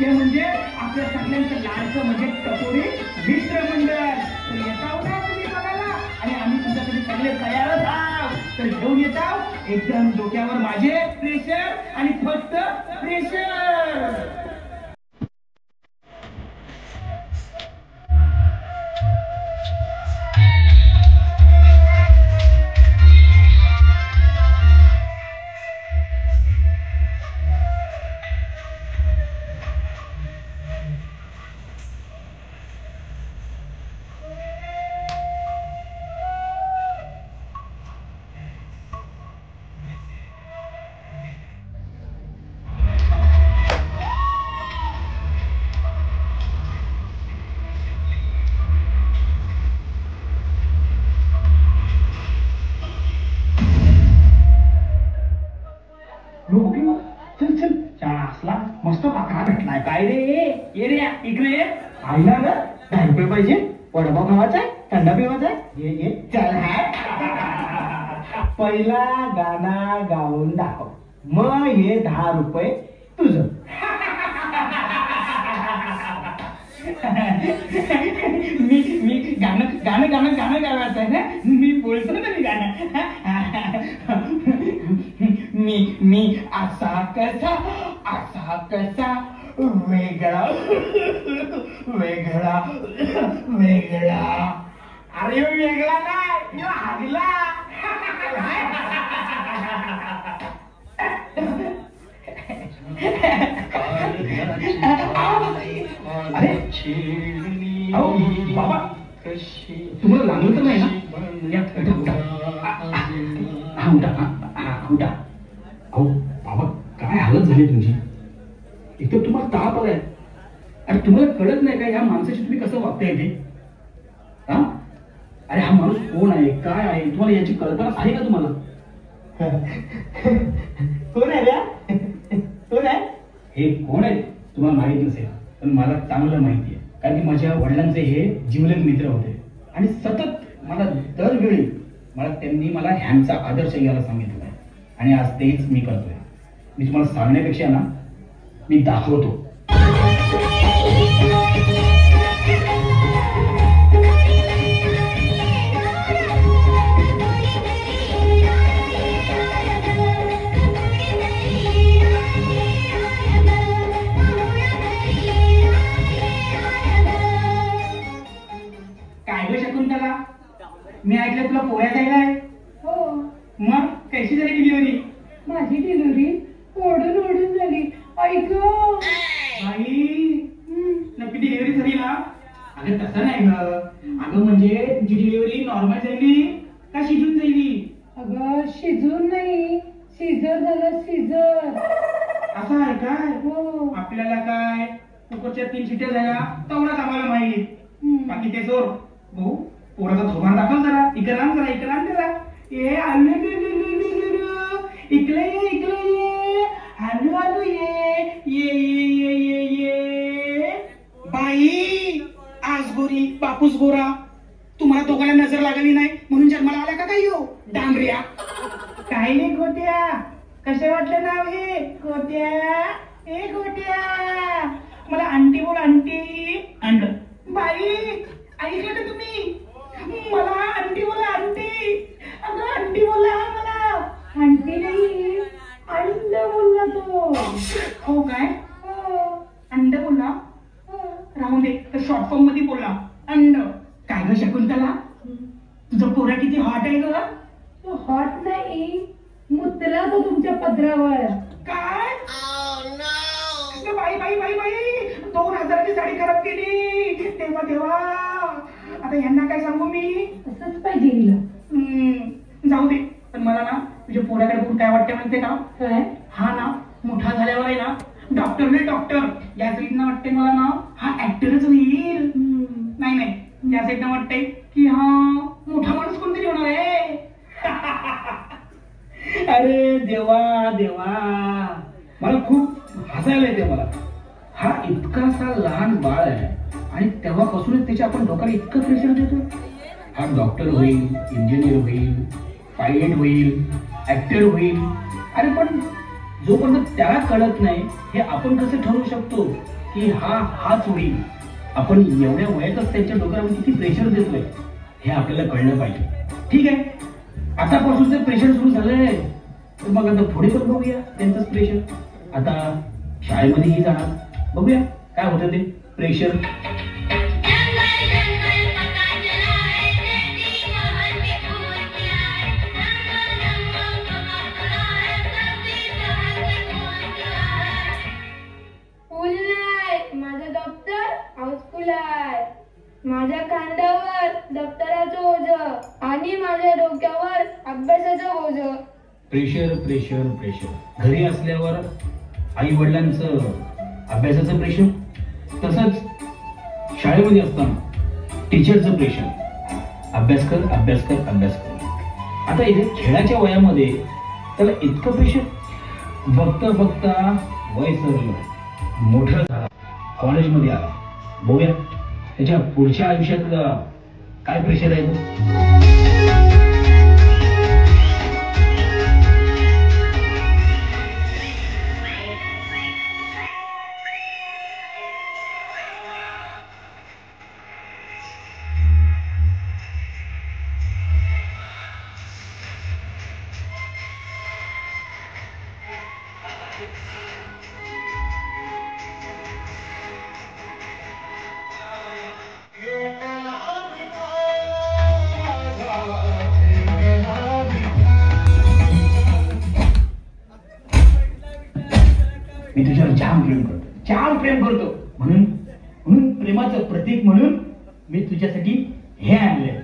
ते म्हणजे आपल्या सगळ्यांचं लाडचं म्हणजे टपोरी मित्रमंडळ. तर येताव ना तुम्ही बघायला आणि आम्ही तुमच्यासाठी सगळे तयारच आहोत. तर घेऊन येताव एकदम डोक्यावर माझे प्रेशर आणि फक्त प्रेशर. चल चल असला मस्त पाकळा भेटलाय. काय रे ये रे इकडे आईला ना 10 रुपये पाहिजे. वडापाव खावायचा आहे, थंडा पिवायचा आहे. ये चल. पहिला गाणा गाऊन दाखव, मग हे 10 रुपये तुझं. मी गाणं गाणं गाणं गाणं गावायचं आहे ना. मी बोलतो ना मी गाणं. मी असा कसा वेगळा वेगळा वेगळा. अरे वेगळा नाही, हागला. अरे बाबा तुम्हाला लागलं तर नाही ना. उठा. अहो बाबा काय हालत झाली तुमची. एक तर तुम्हाला ताप आलाय आणि तुम्हाला कळत नाही का ह्या माणसाशी तुम्ही कसं वागताय ते. अरे हा माणूस कोण आहे, काय आहे, तुम्हाला याची कल्पना आहे का तुम्हाला. कोण आहे कोण आहे हे कोण आहे तुम्हाला माहित नसेल, पण मला चांगलं माहिती आहे. कारण की माझ्या वडिलांचे हे जीवलग मित्र होते आणि सतत मला दरवेळी त्यांनी मला ह्यांचा आदर्श घ्यायला सांगितलं आहे आणि आज तेच मी करतोय. मी तुम्हाला सांगण्यापेक्षा ना मी दाखवतो. काय ग शकुंतला, मी ऐकलं तुला पोळ्या जायला आहे. हो. मग कशी झाली डिलिव्हरी. माझी डिलिव्हरी ओढून झाली. ऐक बाई नक्की डिलिव्हरी झाली ना. अगं तसं नाही ग. अगं म्हणजे तुझी डिलिव्हरी नॉर्मल झाली का शिजून झाली. अगं शिजून नाही, सीझर झालं. सीझर असं आहे काय. हो. आपल्याला काय कुकरच्या 3 शिट्या झाल्या तेवढाच आम्हाला माहित. बाकी ते सोड. भाऊ पोराचा थोबाड दाखव जरा. इकडे आण जरा. ए आलू इकडे ये. आलू ये. बाई आज गोरी बापूस गोरा. तुम्हाला दोघांना नजर लागली नाही म्हणून जन्माला आला का काय हो डांबऱ्या. काही नाही गोट्या. कसे वाटलं नाव हे गोट्या. ए गोट्या मला आंटी बोल. आंटी अंड. बाई ऐकलं का तुम्ही. मला आंटी बोला. आंटी. अगं आंटी बोला मला. आंटी नाही, अंड बोलला तो. हो काय. अंड बोलला. राहून दे. तर शॉर्ट फॉर्म मध्ये बोलला अंड. काय ग शकुंतला तुझं पोरा किती हॉट आहे ग. तो हॉट नाही, मुतला तो तुमच्या पदरावर. काय. बाई बाई बाई बाई 2000ची साडी खराब केली. तेव्हा देवा आता यांना काय सांगू मी. असंच पाहिजे हिला. जाऊ दे. पण मला ना तुझ्या पोराकडे बघून काय वाटतं माहितीये का. काय. हा ना मोठा झाल्यावर आहे ना डॉक्टर नाही डॉक्टर. या साईडनं वाटते मला ना हा ऍक्टरच होईल. नाही या साईडनं वाटतंय की हा मोठा माणूस कोणतरी होणार आहे. अरे देवा देवा मला खूप हसायला येते मला. हा इतकासा लहान बाळ आहे आणि तेव्हापासूनच त्याच्या आपण डोक्याला इतकं प्रेशर देतो. हा डॉक्टर होईल, इंजिनियर होईल, पायलट होईल, ऍक्टर होईल. अरे पण जोपर्यंत त्याला कळत नाही हे आपण कसं ठरवू शकतो. की हाच होईल. आपण एवढ्या वयातच त्यांच्या डोक्यावर किती प्रेशर देतोय हे आपल्याला कळलं पाहिजे. ठीक आहे, आतापासून जर प्रेशर सुरू झालंय तर मग आता पुढे पण बघूया त्यांचंच प्रेशर. आता शाळेमध्येही जाणार, बघूया काय होतं ते प्रेशर. माझं दप्तर हाऊसफुल आहे. माझ्या खांद्यावर दप्तराचं ओझं आणि माझ्या डोक्यावर अभ्यासाचं ओझं. Pressure pressure pressure. घरी असल्यावर आई वडिलांचं अभ्यासाचं प्रेशर, तसंच शाळेमध्ये असताना टीचरचं प्रेशर. अभ्यास कर अभ्यास कर अभ्यास कर. आता इथे खेळाच्या वयामध्ये त्याला इतकं प्रेशर. बघता बघता वय सरलं, मोठं झाला, कॉलेजमध्ये आला. बघूया त्याच्या पुढच्या आयुष्यातलं काय प्रेशर आहे तो. मी तुझ्यावर जाम प्रेम करतो म्हणून प्रेमाचं प्रतीक म्हणून मी तुझ्यासाठी हे आणलंय.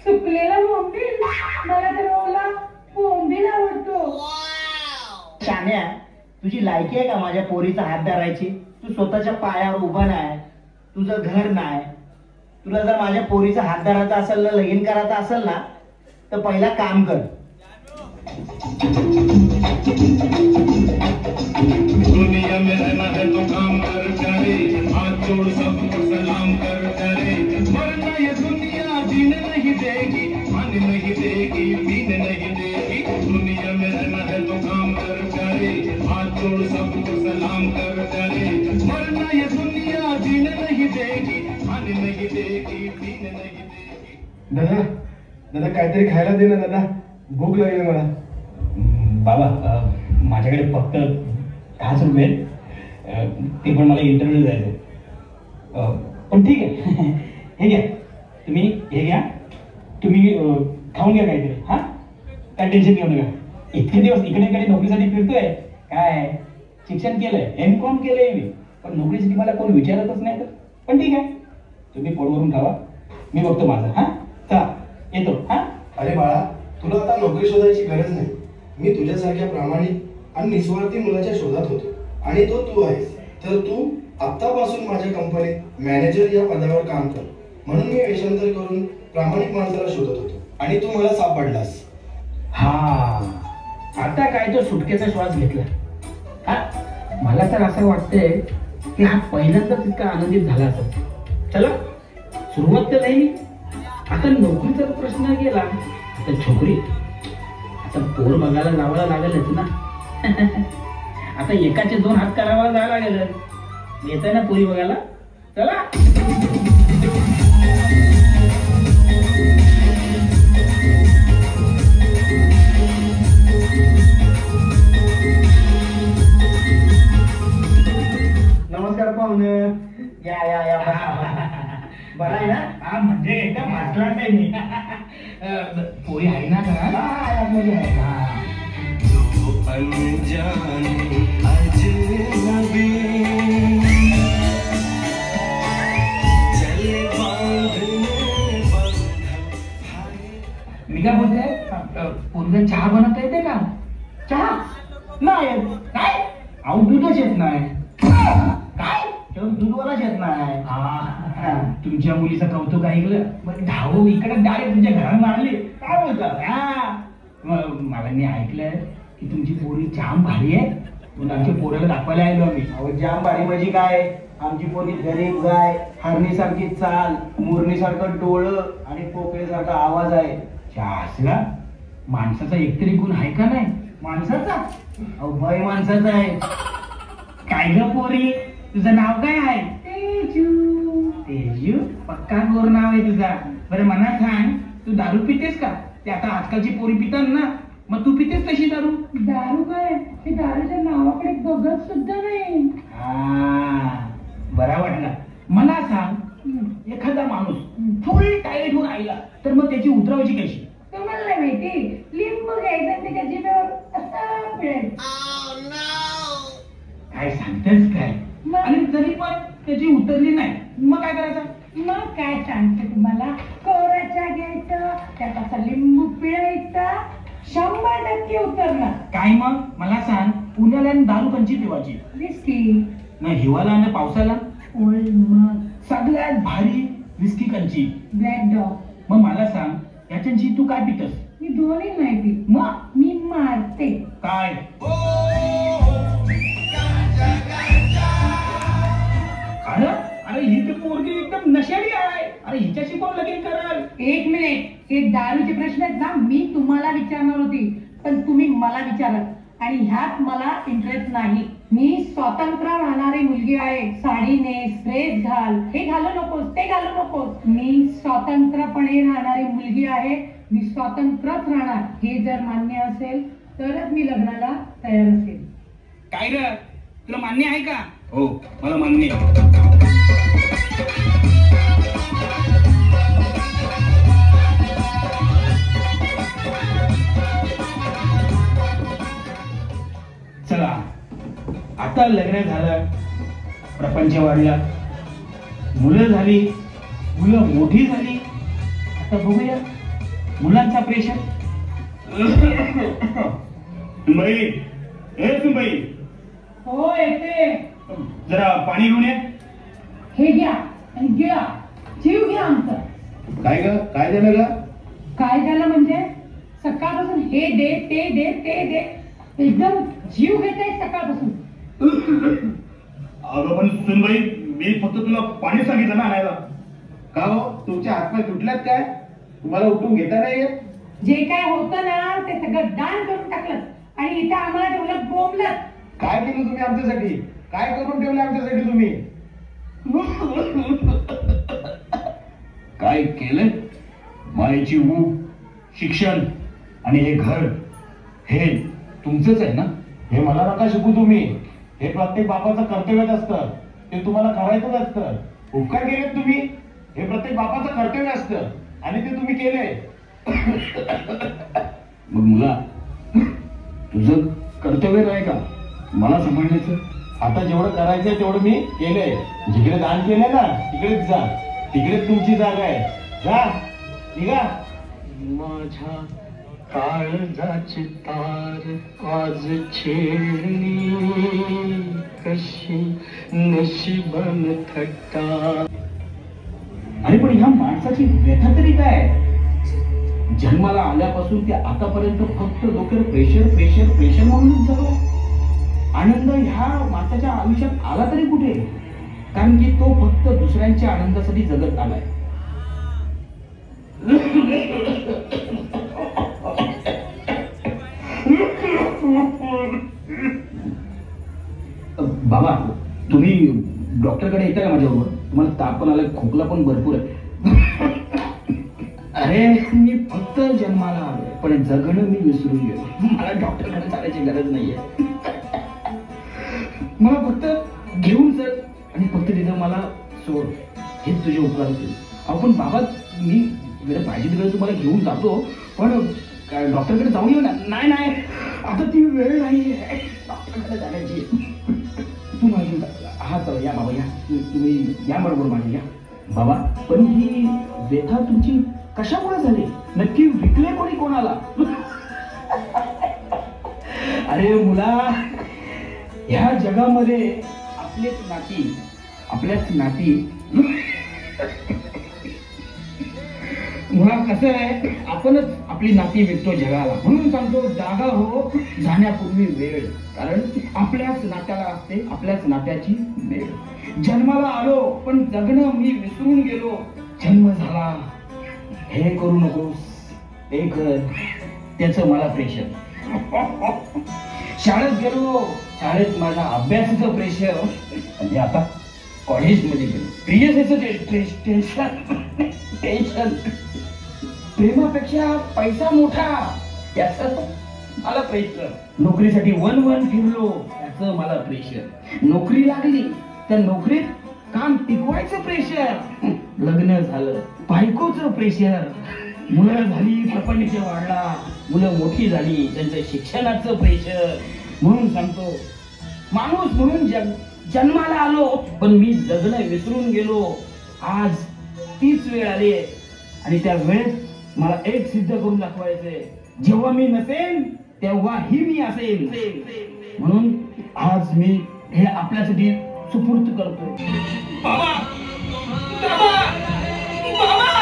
सुकलेला बोंबील. मला तर ओला बोंबील आवडतो. शान्या, तुझी लायकी आहे का माझ्या पोरीचा हात धरायची? तू स्वतःच्या पायावर उभा नाही, तुझं घर नाही. तुला जर माझ्या पोरीचा हात धरायचा असेल ना, लगीन करायचा असेल ना, तर पहिला काम कर. दुनिया में रहना है तो काम कर करे, हाथ जोड़ सबको सलाम कर करे. वरना ये दुनिया जीने नहीं देगी, खाने नहीं देगी, पीने नहीं देगी. दुनिया में रहना है तो काम कर करे, हाथ जोड़ सबको सलाम कर करे. वरना ये दुनिया जीने नहीं देगी, खाने नहीं देगी, पीने नहीं देगी. दादा दादा काहीतरी खायला दे ना दादा, भूक लागली मला. बाबा माझ्याकडे फक्त 5 रुपये आहेत. ते पण मला इंटरव्ह्यू जायचं. पण ठीक आहे हे घ्या, तुम्ही हे घ्या, तुम्ही खाऊन घ्या काहीतरी. हा, काय टेन्शन घेऊ नका. इतके दिवस इकडे इकडे नोकरीसाठी फिरतोय. काय शिक्षण केलंय, M.Com केलंय मी, पण नोकरीसाठी मला कोण विचारतच नाही. तर पण ठीक आहे, तुम्ही पोटभरून खावा, मी बघतो माझं. हा चला येतो. हा. अरे बाळा, तुला आता नोकरी शोधायची गरज नाही. मी तुझ्यासारख्या प्रामाणिक आणि निस्वार्थी मुलाच्या शोधात होतो आणि तो तू आहेस. तर तू आत्तापासून माझ्या कंपनीत मॅनेजर या पदावर काम कर. म्हणून मी वेषांतर करून प्रामाणिक माणसाला शोधत होतो आणि तू मला सापडलास. हा, आता काय तो सुटकेचा श्वास घेतला. हा, मला तर असं वाटतंय की हा पहिल्यांदाच इतका आनंदित झाला असेल. चला सुरुवात तर नाही, आता नोकरीचा प्रश्न गेला, आता छोकरी, आता पोर बघायला जावं लागेलच ना. आता एकाचे 2 हात करावा जावं लागेल. येत आहे ना पोरी बघायला. चला. नमस्कार पाहुणे. या या या. बरं आहे ना? हा, म्हणजे एकदम वाचला नाही मी. पोरी आहे ना का? आतमध्ये आहे. मी काय बोलते, पोरीला चहा बनवता येते का? चहा नाही येत. काय? अहो दूधच येत नाही. काय दूधवालाच येत नाही. हा, तुमच्या मुलीचं कौतुक ऐकलं, मग धावू इकडे डायरेक्ट तुमच्या घरात मारली. काय बोलतात? हा, मला मी ऐकलंय की तुमची पोरी जाम भारी आहे, म्हणून आमच्या पोराला दाखवायला आलो आम्ही. अहो जाम भारी म्हणजे काय, आमची पोरी गरीब गाय, हरणीसारखी चाल, मुरणीसारखं डोळं आणि पोकळीसारखा आवाज आहे. असला माणसाचा एकतरी गुण आहे का नाही? माणसाचा? अहो बाई माणसाचा आहे. काय ग पोरी, तुझं नाव काय आहे? तेजू. तेजू? पक्का गोर नाव आहे तुझा. बरं मला सांग, तू दारू पितेस का? ते आता आजकालची पोरी पितात ना, मग तू पितेस तशी दारू? दारू काय, हे दारूच्या नावाकडे बघत सुद्धा नाही. हा, बरा वाटला. मला सांग, एखादा माणूस फुल टायलेट होऊन आईला, तर मग त्याची उतरवायची कशी? तुम्हाला नाही माहिती, लिंबू घ्यायचं आणि त्याच्या जिभेवर असं पिळायचं. काय सांगतेस काय? आणि जरी पण त्याची उतरली नाही, मग काय करायचं? मग काय सांगते तुम्हाला, कोराच्या घ्यायचं, त्यात असा लिंबू पिळायचा, 100% उतरणार. काय मग मला सांग, उन्हाळ्यात दारू कंची पिवायची? विस्की. नाही हिवाळा आणि पावसाला? ओल्ड मग. सगळ्यात भारी विस्की कंची. Black dog. मग मला सांग, याच्यांची तू काय पितस? मी दोन्ही नाही पीत. मग मी मारते. काय? अरे अरे ही तर पोरगी एकदम नशेडी आहे. अरे हिच्याशी कोण लगीन कराल? एक मिनिट, हे दारूचे प्रश्न आहेत ना, मी तुम्हाला विचारणार होती, पण तुम्ही मला विचारत, आणि ह्यात मला इंटरेस्ट नाही. मी स्वतंत्र राहणारी मुलगी आहे. साडी नेस, ड्रेस घाल, हे घालू नकोस, ते घालू नकोस. मी स्वतंत्रपणे राहणारी मुलगी आहे. मी स्वतंत्रच राहणार. हे जर मान्य असेल तरच मी लग्नाला तयार असेल. काय रे, तुला मान्य आहे का? हो मला मान्य आहे. चला, आता लग्न झालं, प्रपंच वाढला, मुलं झाली, मुलं मोठी झाली. आता बघूया मुलांचा प्रेशर. सुनबाई, ए सुनबाई, हो येते. जरा पाणी घेऊन ये. हे घ्या आणि गिळा. जीव घ्या आमचा. काय ग, काय झालं ग? काय झालं म्हणजे, सकाळपासून हे दे, ते दे, ते दे, एकदम जीव घेत आहे सकाळपासून. अगं पण सुनबाई, मी फक्त तुला पाणी सांगितलं ना आणायला. का हो, तुमच्या हातपाय तुटल्यात काय? तुम्हाला उठून घेता नाही येत? जे काय होतं ना ते सगळं दान करून टाकलं आणि इथं आम्हाला ठेवलं बोंबलं. काय केलं तुम्ही आमच्यासाठी? काय करून ठेवलं आमच्यासाठी तुम्ही? काय केलं? मायेची ऊब, शिक्षण आणि हे घर, हे तुमचंच आहे ना? हे मला नका शिकू तुम्ही. हे प्रत्येक बापाचं कर्तव्यच असतं. ते तुम्हाला करायचंच असतं. उपकार केलेत तुम्ही, हे प्रत्येक बापाचं कर्तव्य असतं आणि ते तुम्ही केले. मग मुला, तुझं कर्तव्य नाही का मला सांभाळण्याचं? आता जेवढं करायचंय तेवढं मी केलंय. जिकडे दान केलंय ना तिकडेच जा. तिकडेच तुमची जागा आहे. जा, निघा. माझ्या काळजाची तार आज छेडली, कशी नशिबन थट्टा. अरे पण ह्या माणसाची व्यथा तरी काय? जन्माला आल्यापासून ते आतापर्यंत फक्त डोक्यावर प्रेशर प्रेशर प्रेशर म्हणून जगला. आनंद ह्या माणसाच्या आयुष्यात आला तरी कुठे? कारण की तो फक्त दुसऱ्यांच्या आनंदासाठी जगत आलाय. बाबा, तुम्ही डॉक्टरकडे येता का माझ्याबरोबर? तुम्हाला ताप पण आलाय, खोकला पण भरपूर आहे. अरे मी फक्त जन्माला आलोय, पण जगणं मी विसरून गेलो. मला डॉक्टरकडे चालायची गरज नाहीये. मला फक्त घेऊन चल आणि फक्त तिथं मला सोड. हेच तुझे उपकार होतील. आपण बाबा, मी तिकडे पाहिजे तिकडे तुम्हाला घेऊन जातो, पण काय डॉक्टरकडे जाऊन येऊ ना? नाही नाही, आता ती वेळ नाही डॉक्टरकडे जाण्याची. तू माझी हा चला, या बाबा या, तुम्ही या बरोबर माझी या. बाबा, पण ही व्यथा तुमची कशामुळे झाली? नक्की विकले कोणी कोणाला? अरे मुला, ह्या जगामध्ये आपल्याच नाती मुळात कसं आहे, आपणच आपली नाती विकतो जगाला. म्हणून सांगतो, जागा हो, जाण्यापूर्वी वेळ. कारण आपल्याच नात्याला असते आपल्याच नात्याची वेळ. जन्माला आलो पण जगणं मी विसरून गेलो. जन्म झाला, हे करू नकोस, ते कर, त्याचं मला प्रेशर. शाळेत गेलो, शाळेत माझ्या अभ्यासाचं प्रेशर आणि आता कॉलेजमध्ये गेलो प्रियसेचं टेन्शन प्रेमापेक्षा पैसा मोठा याचं मला प्रेशर नोकरीसाठी वन फिरलो याचं मला प्रेशर नोकरी लागली त्या नोकरीत काम टिकवायचं प्रेशर लग्न झालं बायकोचं प्रेशर मुलं झाली प्रपंच वाढला मुलं मोठी झाली त्यांचं शिक्षणाचं प्रेशर म्हणून सांगतो माणूस म्हणून जन्माला आलो पण मी जगणं विसरून गेलो आज तीच वेळ आली आणि त्या वेळेत मला एक सिद्ध करून दाखवायचंय जेव्हा मी नसेन तेव्हा ही मी असेन म्हणून आज मी हे आपल्यासाठी सुपूर्त करतो बाबा बाबा बाबा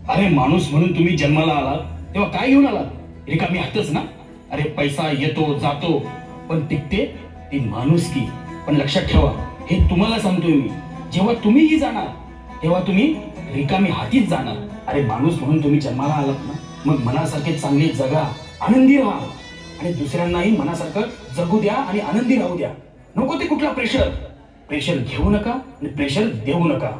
अरे माणूस म्हणून तुम्ही जन्माला आलात तेव्हा काय घेऊन आलात रिकामी हातच ना अरे पैसा येतो जातो पण टिकते ती माणुसकी पण लक्षात ठेवा हे तुम्हाला सांगतोय मी जेव्हा तुम्हीही जाणार तेव्हा तुम्ही रिकामी हातीच जाणार अरे माणूस म्हणून तुम्ही जन्माला आलात ना मग मनासारखे चांगले जगा आनंदी राहा आणि दुसऱ्यांनाही मनासारखं जगू द्या आणि आनंदी राहू द्या नको ते कुठला प्रेशर घेऊ नका आणि प्रेशर देऊ नका